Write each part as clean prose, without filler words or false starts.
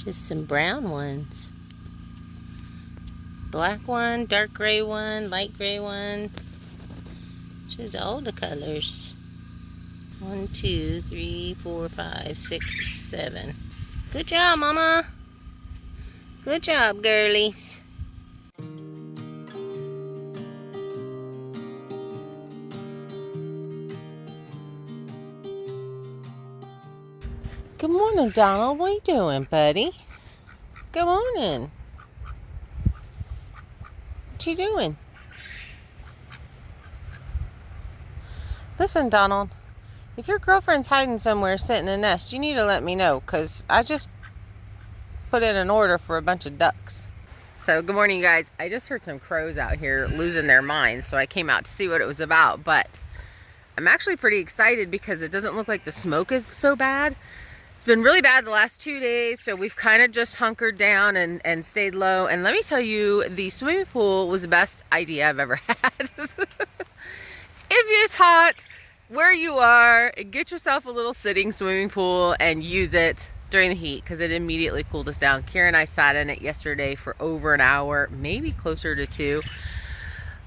Just some brown ones. Black one, dark gray one, light gray ones. Just all the colors. 1, 2, 3, 4, 5, 6, 7. Good job, Mama. Good job, girlies. Good morning, Donald. What are you doing, buddy? Good morning. What you doing? Listen, Donald. If your girlfriend's hiding somewhere sitting in a nest, you need to let me know, because I just put in an order for a bunch of ducks. So, good morning, you guys. I just heard some crows out here losing their minds, so I came out to see what it was about. But I'm actually pretty excited because it doesn't look like the smoke is so bad. It's been really bad the last 2 days, so we've kind of just hunkered down and stayed low. And let me tell you, the swimming pool was the best idea I've ever had. If it's hot where you are, get yourself a little sitting swimming pool and use it during the heat, because it immediately cooled us down. Kira and I sat in it yesterday for over an hour, maybe closer to 2.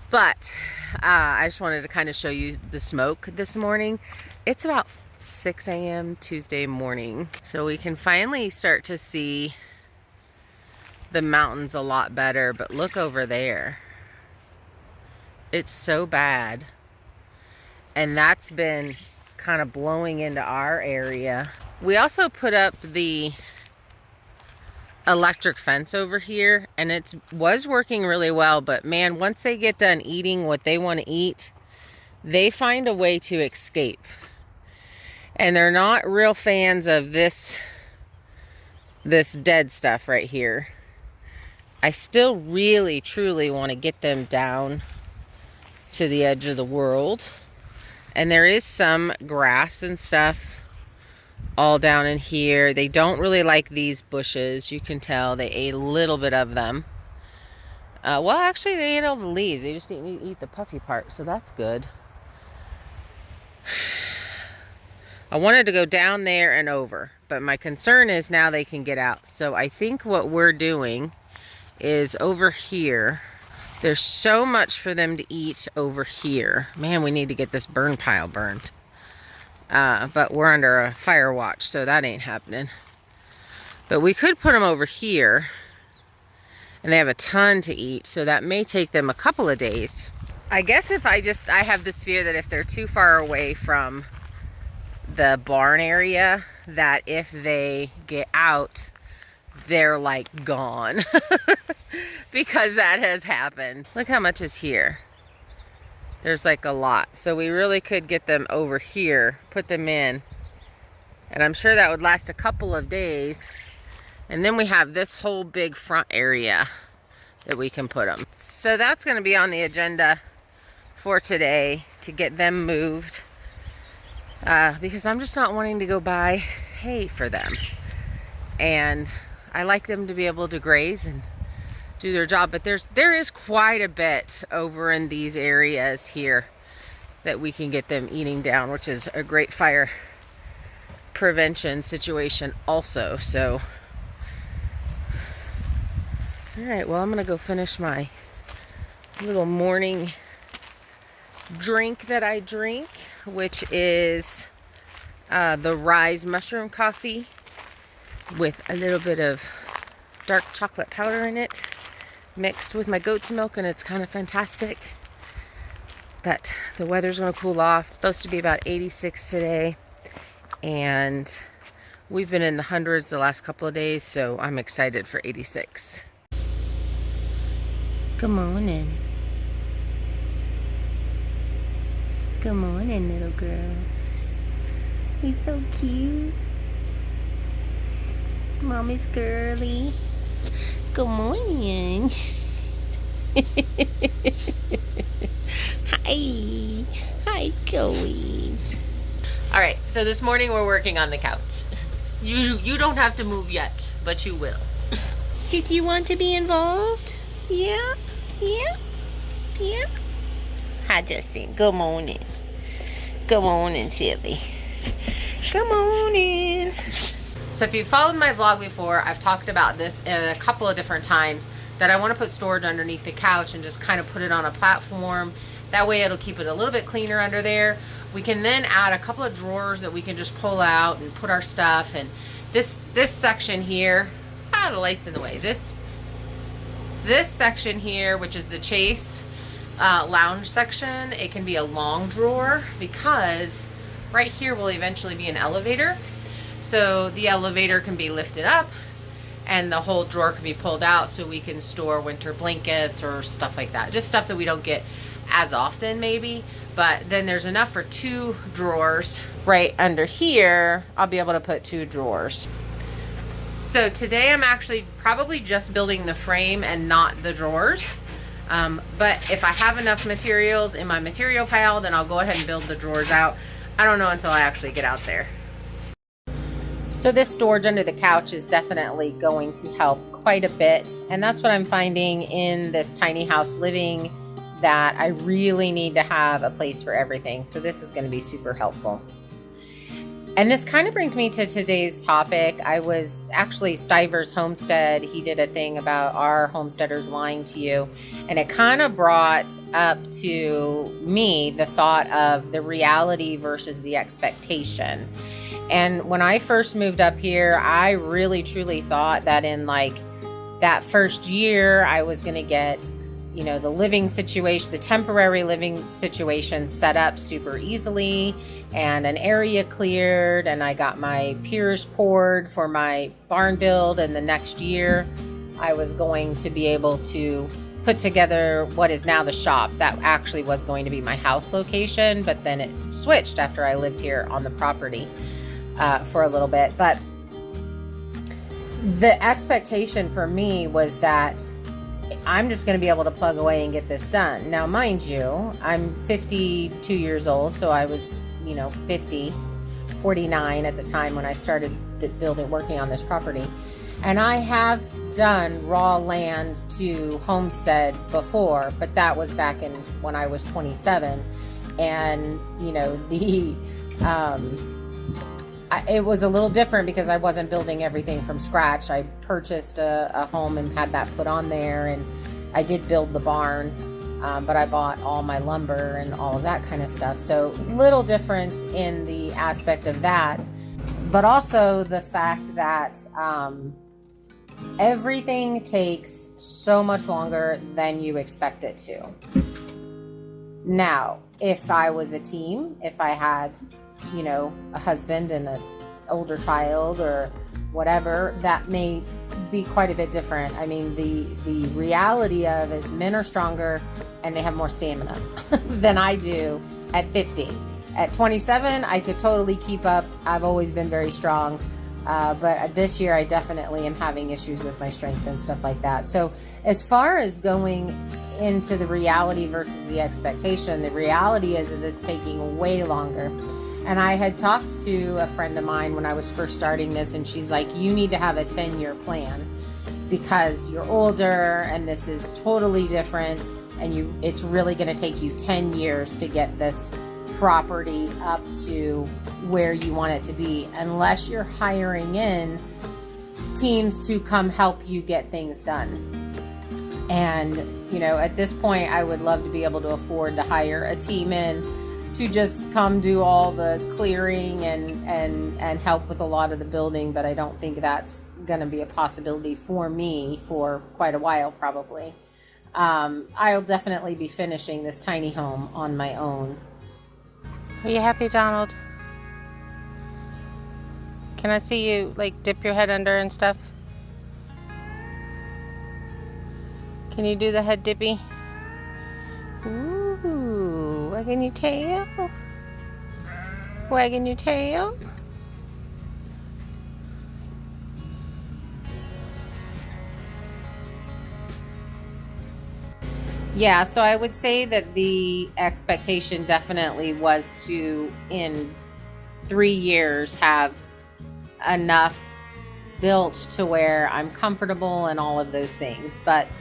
But I just wanted to kind of show you the smoke this morning. It's about 6 a.m. Tuesday morning, so we can finally start to see the mountains a lot better. But look over there. It's so bad. And that's been kind of blowing into our area. We also put up the electric fence over here, and it was working really well. But man, once they get done eating what they want to eat, they find a way to escape. And they're not real fans of this dead stuff right here. I still really, truly want to get them down to the edge of the world. And there is some grass and stuff all down in here. They don't really like these bushes. You can tell they ate a little bit of them. Well, actually, they ate all the leaves. They just didn't eat the puffy part, so that's good. I wanted to go down there and over, but my concern is now they can get out. So I think what we're doing is over here. There's so much for them to eat over here. Man, we need to get this burn pile burned. But we're under a fire watch, so that ain't happening. But we could put them over here, and they have a ton to eat, so that may take them a couple of days. I guess if I have this fear that if they're too far away from the barn area, that if they get out, they're like gone. Because that has happened. Look how much is here. There's like a lot. So we really could get them over here, put them in, and I'm sure that would last a couple of days. And then we have this whole big front area that we can put them. So that's going to be on the agenda for today, to get them moved. Because I'm just not wanting to go buy hay for them. And I like them to be able to graze and do their job. But there is quite a bit over in these areas here that we can get them eating down, which is a great fire prevention situation also. So, all right, well, I'm going to go finish my little morning drink that I drink, which is the Rise mushroom coffee with a little bit of dark chocolate powder in it, mixed with my goat's milk, and it's kind of fantastic. But the weather's going to cool off. It's supposed to be about 86 today, and we've been in the hundreds the last couple of days, so I'm excited for 86. Good morning. Good morning, little girl. He's so cute. Mommy's girly. Good morning. Hi. Hi, Coes. All right, so this morning we're working on the couch. You don't have to move yet, but you will. Did you want to be involved? Yeah? Yeah? Yeah? Hi, Justin. Good morning. Good morning, silly. Good morning. So if you followed my vlog before, I've talked about this a couple of different times, that I want to put storage underneath the couch and just kind of put it on a platform. That way it'll keep it a little bit cleaner under there. We can then add a couple of drawers that we can just pull out and put our stuff. And this section here, the light's in the way. This section here, which is the Chase lounge section, it can be a long drawer because right here will eventually be an elevator. So the elevator can be lifted up and the whole drawer can be pulled out so we can store winter blankets or stuff like that. Just stuff that we don't get as often maybe, but then there's enough for 2 drawers. Right under here, I'll be able to put 2 drawers. So today I'm actually probably just building the frame and not the drawers. But if I have enough materials in my material pile, then I'll go ahead and build the drawers out. I don't know until I actually get out there. So this storage under the couch is definitely going to help quite a bit. And that's what I'm finding in this tiny house living, that I really need to have a place for everything. So this is going to be super helpful. And this kind of brings me to today's topic. I was actually Stiver's Homestead. He did a thing about our homesteaders lying to you. And it kind of brought up to me the thought of the reality versus the expectation. And when I first moved up here, I really truly thought that in like that first year, I was going to get, you know, the living situation, the temporary living situation set up super easily and an area cleared, and I got my piers poured for my barn build, and the next year I was going to be able to put together what is now the shop. That actually was going to be my house location, but then it switched after I lived here on the property for a little bit. But the expectation for me was that I'm just going to be able to plug away and get this done. Now, mind you, I'm 52 years old, so I was, 49 at the time when I started working on this property. And I have done raw land to homestead before, but that was back in when I was 27. And, it was a little different because I wasn't building everything from scratch. I purchased a home and had that put on there, and I did build the barn, but I bought all my lumber and all of that kind of stuff. So little different in the aspect of that, but also the fact that everything takes so much longer than you expect it to. Now, if I was a team, if I had a husband and an older child or whatever, that may be quite a bit different. I mean, the reality of is men are stronger and they have more stamina than I do at 50. At 27, I could totally keep up. I've always been very strong. But this year I definitely am having issues with my strength and stuff like that. So as far as going into the reality versus the expectation, the reality is it's taking way longer. And I had talked to a friend of mine when I was first starting this, and she's like, you need to have a 10-year plan because you're older and this is totally different, and it's really going to take you 10 years to get this property up to where you want it to be, unless you're hiring in teams to come help you get things done. And, at this point, I would love to be able to afford to hire a team in to just come do all the clearing and help with a lot of the building, but I don't think that's going to be a possibility for me for quite a while, probably. I'll definitely be finishing this tiny home on my own. Are you happy, Donald? Can I see you, dip your head under and stuff? Can you do the head dippy? Ooh, wagging your tail. Wagging your tail. Yeah, so I would say that the expectation definitely was to, in 3 years, have enough built to where I'm comfortable and all of those things. But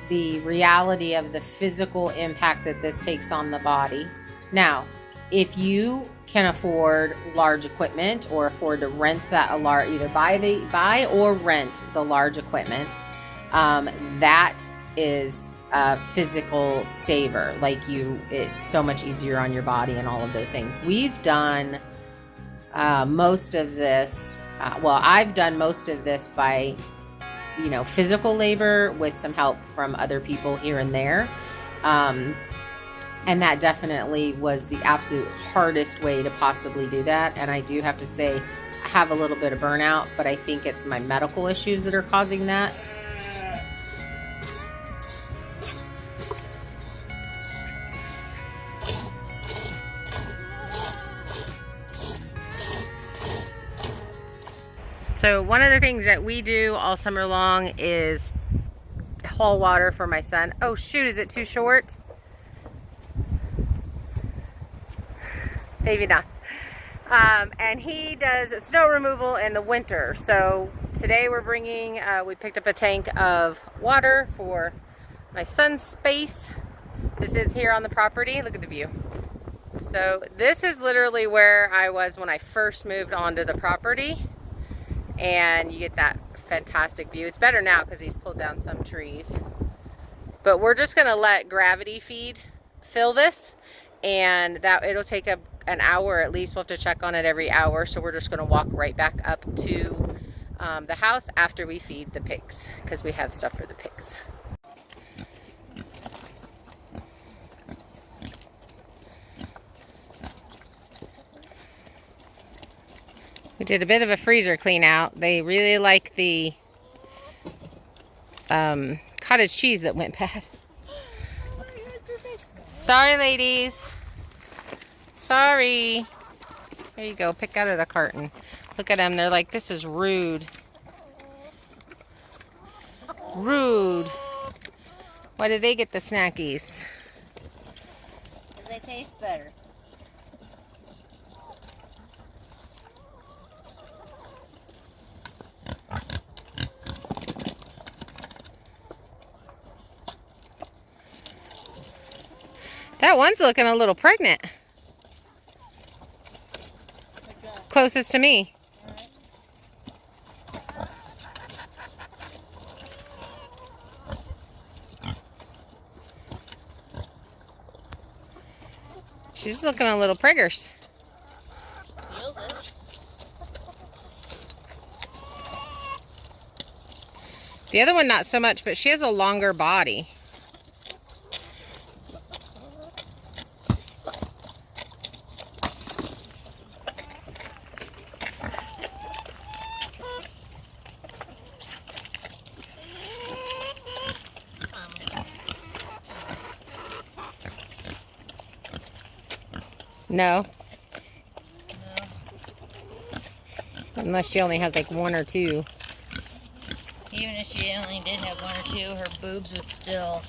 the reality of the physical impact that this takes on the body. Now, if you can afford large equipment or afford to rent that either buy or rent the large equipment, that is a physical saver. Like it's so much easier on your body and all of those things. We've done most of this. Well, I've done most of this by, physical labor with some help from other people here and there. And that definitely was the absolute hardest way to possibly do that. And I do have to say, I have a little bit of burnout, but I think it's my medical issues that are causing that. So one of the things that we do all summer long is haul water for my son. Oh shoot, is it too short? Maybe not. And he does snow removal in the winter. So today we're bringing, we picked up a tank of water for my son's space. This is here on the property. Look at the view. So this is literally where I was when I first moved onto the property. And you get that fantastic view. It's better now because he's pulled down some trees. But we're just gonna let gravity feed fill this, and that it'll take an hour at least. We'll have to check on it every hour. So we're just gonna walk right back up to the house after we feed the pigs, because we have stuff for the pigs. We did a bit of a freezer clean out. They really like the cottage cheese that went bad. Sorry, ladies. Sorry. There you go. Pick out of the carton. Look at them. They're like, this is rude. Rude. Why did they get the snackies? Because they taste better. That one's looking a little pregnant. Closest to me. She's looking a little preggers. The other one not so much, but she has a longer body. No. Unless she only has like one or two. Even if she only did have one or two, her boobs would still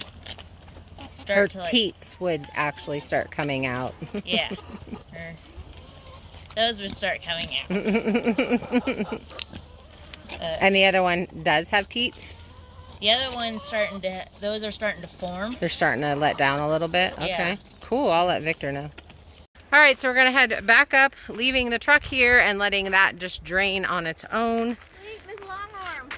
Her start to teats would actually start coming out. Yeah. Those would start coming out. And the other one does have teats? The other one's those are starting to form. They're starting to let down a little bit? Okay. Yeah. Cool. I'll let Victor know. All right, so we're going to head back up, leaving the truck here and letting that just drain on its own. Wait, Miss Long Arms.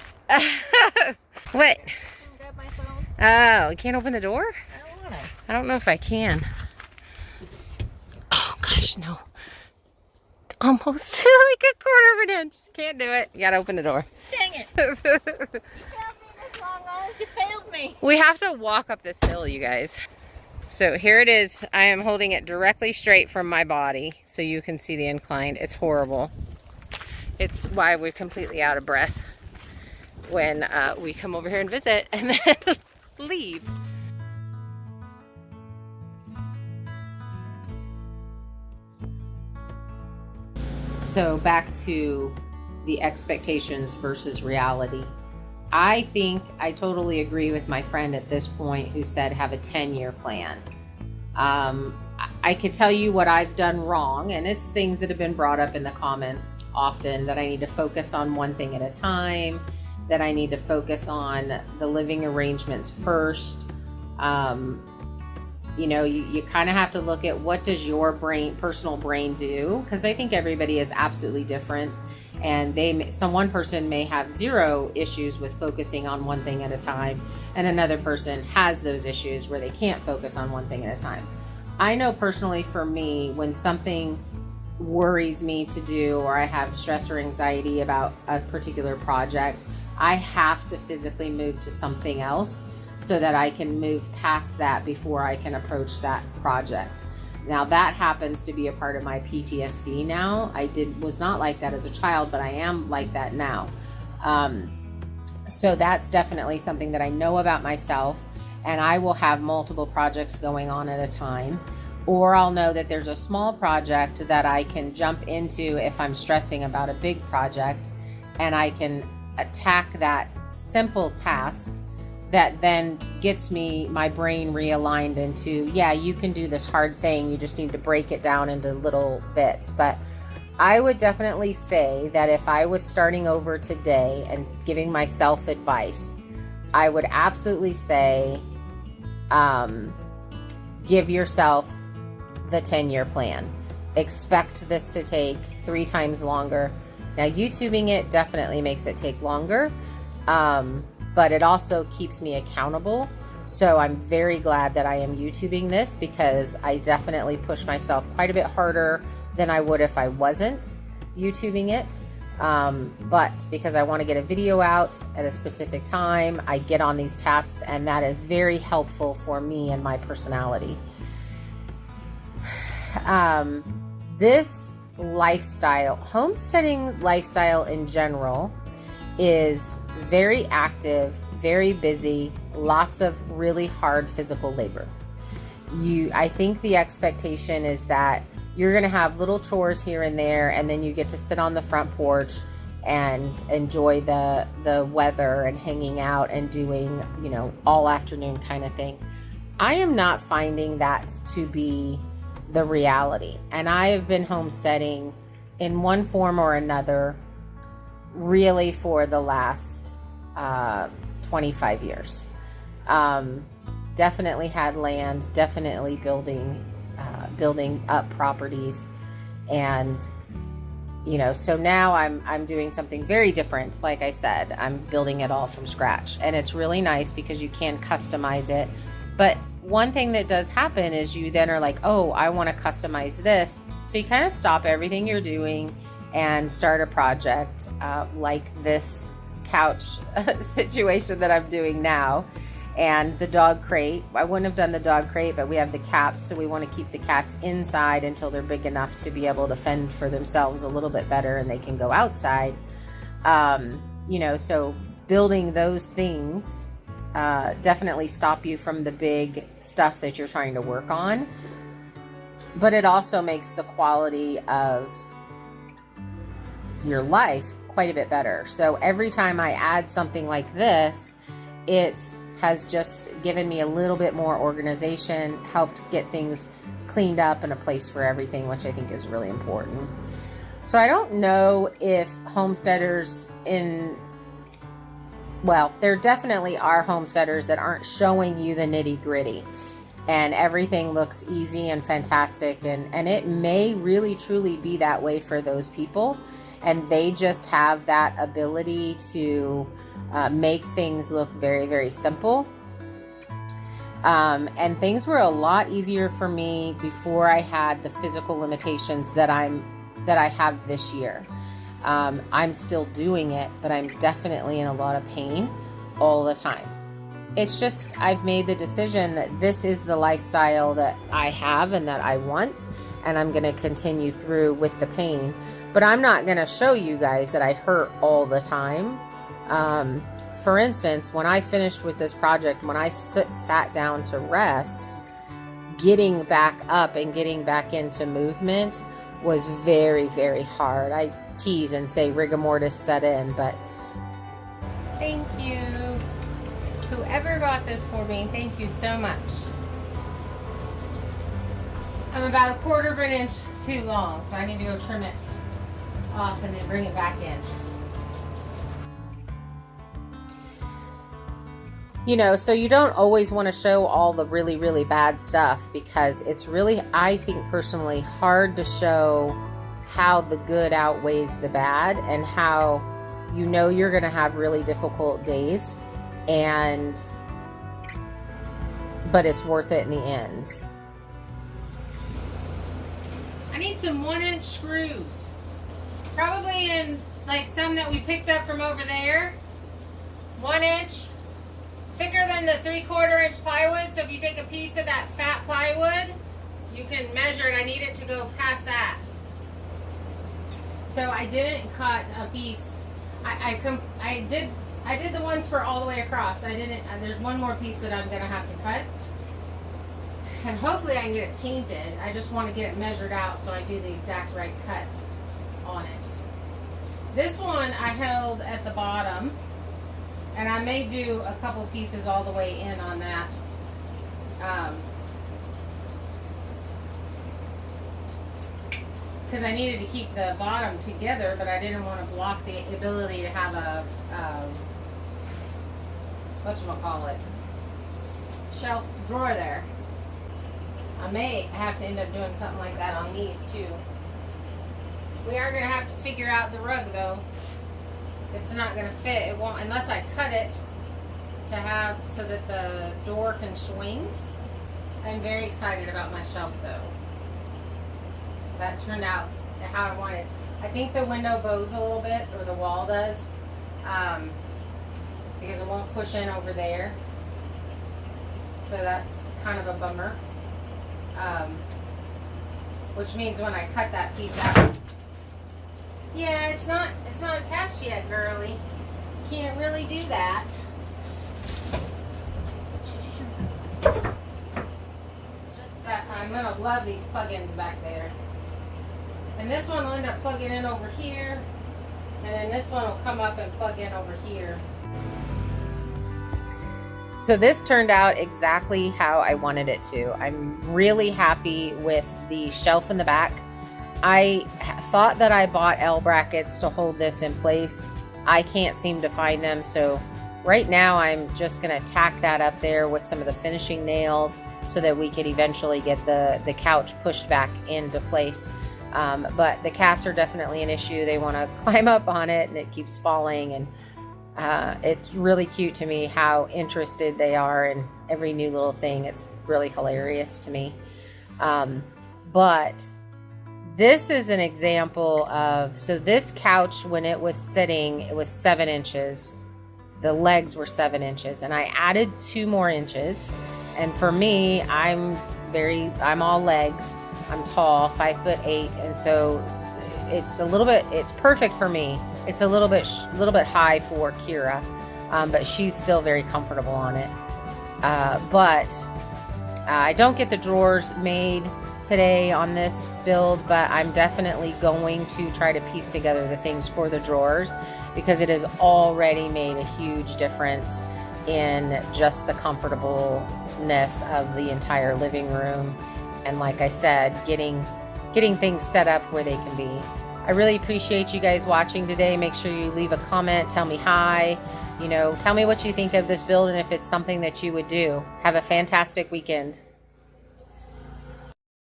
What? Can you grab my phone? Oh, you can't open the door? I don't want to. I don't know if I can. Oh, gosh, no. Almost like a quarter of an inch. Can't do it. You got to open the door. Dang it. You failed me, Miss Long Arms. You failed me. We have to walk up this hill, you guys. So here it is. I am holding it directly straight from my body so you can see the incline. It's horrible. It's why we're completely out of breath when we come over here and visit and then leave. So back to the expectations versus reality. I think I totally agree with my friend at this point who said have a 10-year plan. I could tell you what I've done wrong, and it's things that have been brought up in the comments often, that I need to focus on one thing at a time, that I need to focus on the living arrangements first. You know, you kind of have to look at what does your personal brain do, because I think everybody is absolutely different, and one person may have zero issues with focusing on one thing at a time, and another person has those issues where they can't focus on one thing at a time. I know personally for me, when something worries me to do, or I have stress or anxiety about a particular project, I have to physically move to something else so that I can move past that before I can approach that project. Now that happens to be a part of my PTSD now. Was not like that as a child, but I am like that now. So that's definitely something that I know about myself, and I will have multiple projects going on at a time, or I'll know that there's a small project that I can jump into if I'm stressing about a big project, and I can attack that simple task that then gets my brain realigned into, yeah, you can do this hard thing. You just need to break it down into little bits. But I would definitely say that if I was starting over today and giving myself advice, I would absolutely say, give yourself the 10-year plan. Expect this to take 3 times longer. Now, YouTubing it definitely makes it take longer. But it also keeps me accountable. So I'm very glad that I am YouTubing this, because I definitely push myself quite a bit harder than I would if I wasn't YouTubing it. But because I want to get a video out at a specific time, I get on these tasks, and that is very helpful for me and my personality. This lifestyle, homesteading lifestyle in general, is very active, very busy, lots of really hard physical labor. I think the expectation is that you're going to have little chores here and there, and then you get to sit on the front porch and enjoy the weather and hanging out and doing, all afternoon kind of thing. I am not finding that to be the reality. And I have been homesteading in one form or another really for the last 25 years. Definitely had land, definitely building up properties, and so now I'm doing something very different. Like I said, I'm building it all from scratch, and it's really nice because you can customize it. But one thing that does happen is you then are like, oh, I want to customize this, so you kind of stop everything you're doing and start a project like this couch situation that I'm doing now, and the dog crate. I wouldn't have done the dog crate, but we have the caps, so we want to keep the cats inside until they're big enough to be able to fend for themselves a little bit better and they can go outside. So building those things definitely stop you from the big stuff that you're trying to work on, but it also makes the quality of your life quite a bit better. So every time I add something like this, it has just given me a little bit more organization, helped get things cleaned up and a place for everything, which I think is really important. So I don't know if homesteaders there definitely are homesteaders that aren't showing you the nitty-gritty, and everything looks easy and fantastic, and it may really truly be that way for those people, and they just have that ability to make things look very, very simple. And things were a lot easier for me before I had the physical limitations that I have this year. I'm still doing it, but I'm definitely in a lot of pain all the time. It's just, I've made the decision that this is the lifestyle that I have and that I want, and I'm going to continue through with the pain. But I'm not going to show you guys that I hurt all the time. For instance, when I finished with this project, when I sat down to rest, getting back up and getting back into movement was very, very hard. I tease and say rigor mortis set in, but thank you. Whoever got this for me, thank you so much. I'm about 1/4 of an inch too long, so I need to go trim it off and then bring it back in. You know, so you don't always want to show all the really, really bad stuff, because it's really, I think personally, hard to show how the good outweighs the bad, and how you know you're going to have really difficult days, but it's worth it in the end. I need some 1-inch screws. Probably in like some that we picked up from over there. 1 inch. Thicker than the 3/4 inch plywood. So if you take a piece of that fat plywood, you can measure it. I need it to go past that. So I didn't cut a piece. I did the ones for all the way across. I didn't. There's one more piece that I'm gonna have to cut, and hopefully I can get it painted. I just want to get it measured out so I do the exact right cut on it. This one I held at the bottom, and I may do a couple pieces all the way in on that. Because I needed to keep the bottom together, but I didn't want to block the ability to have a whatchamacallit, shelf drawer there. I may have to end up doing something like that on these too. We are going to have to figure out the rug though. It's not going to fit. It won't, unless I cut it to have so that the door can swing. I'm very excited about my shelf though. That turned out how I wanted. I think the window bows a little bit, or the wall does, because it won't push in over there. So that's kind of a bummer. Which means when I cut that piece out, yeah, it's not attached yet, girly. Can't really do that. Just that I'm gonna love these plug-ins back there. And this one will end up plugging in over here, and then this one will come up and plug in over here. So this turned out exactly how I wanted it to. I'm really happy with the shelf in the back. I thought that I bought L brackets to hold this in place. I can't seem to find them, so right now I'm just going to tack that up there with some of the finishing nails so that we could eventually get the couch pushed back into place. But the cats are definitely an issue. They want to climb up on it, and it keeps falling, and it's really cute to me how interested they are in every new little thing. It's really hilarious to me. But this is an example of, so this couch, when it was sitting, it was 7 inches. The legs were 7 inches, and I added 2 more inches. And for me, I'm all legs. I'm tall, 5'8", and so it's perfect for me. It's a little bit high for Kira, but she's still very comfortable on it. But I don't get the drawers made today on this build, but I'm definitely going to try to piece together the things for the drawers, because it has already made a huge difference in just the comfortableness of the entire living room. And like I said, getting things set up where they can be. I really appreciate you guys watching today. Make sure you leave a comment, tell me hi, tell me what you think of this build and if it's something that you would do. Have a fantastic weekend.